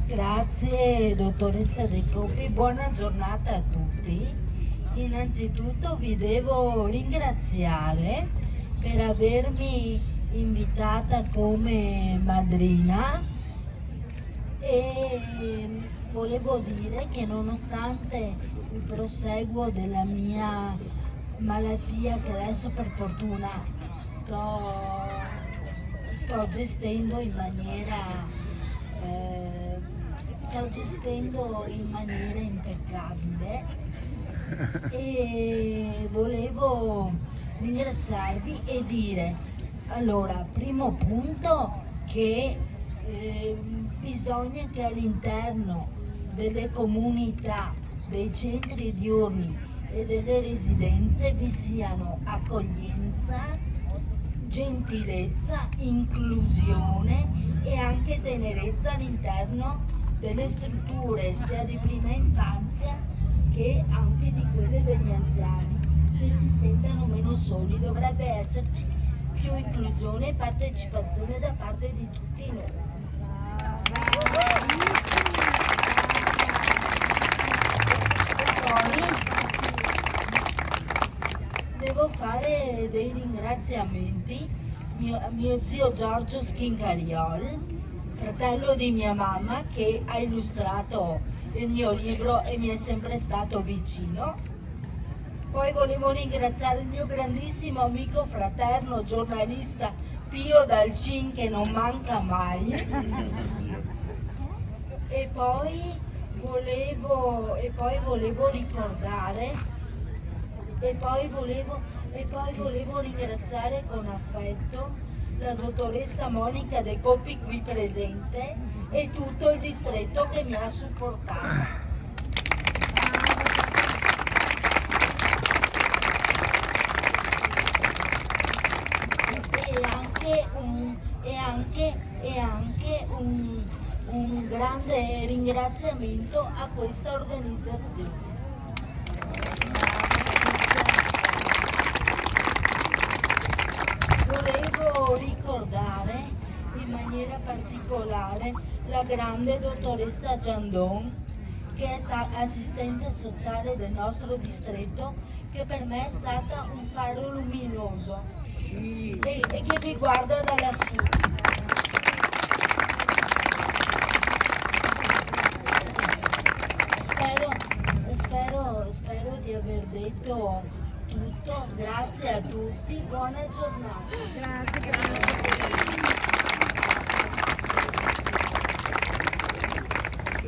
Grazie dottoressa De Coppi, buona giornata a tutti. Innanzitutto vi devo ringraziare per avermi invitata come madrina e volevo dire che nonostante il proseguo della mia malattia, che adesso per fortuna sto gestendo in maniera impeccabile, e volevo ringraziarvi e dire, allora, primo punto, che bisogna che all'interno delle comunità, dei centri diurni e delle residenze vi siano accoglienza, gentilezza, inclusione e anche tenerezza all'interno delle strutture sia di prima infanzia che anche di quelle degli anziani, che si sentano meno soli. Dovrebbe esserci più inclusione e partecipazione da parte di tutti noi. Devo fare dei ringraziamenti a mio zio Giorgio Schincariol, fratello di mia mamma, che ha illustrato il mio libro e mi è sempre stato vicino. Poi volevo ringraziare il mio grandissimo amico fraterno, giornalista Pio Dalcin, che non manca mai. E poi volevo ringraziare con affetto la dottoressa Monica De Coppi qui presente e tutto il distretto che mi ha supportato. E anche un grande ringraziamento a questa organizzazione. Volevo ricordare in maniera particolare la grande dottoressa Giandon, che è stata assistente sociale del nostro distretto, che per me è stata un faro luminoso e che mi guarda da lassù. Spero di aver detto tutto, grazie a tutti, buona giornata. Grazie.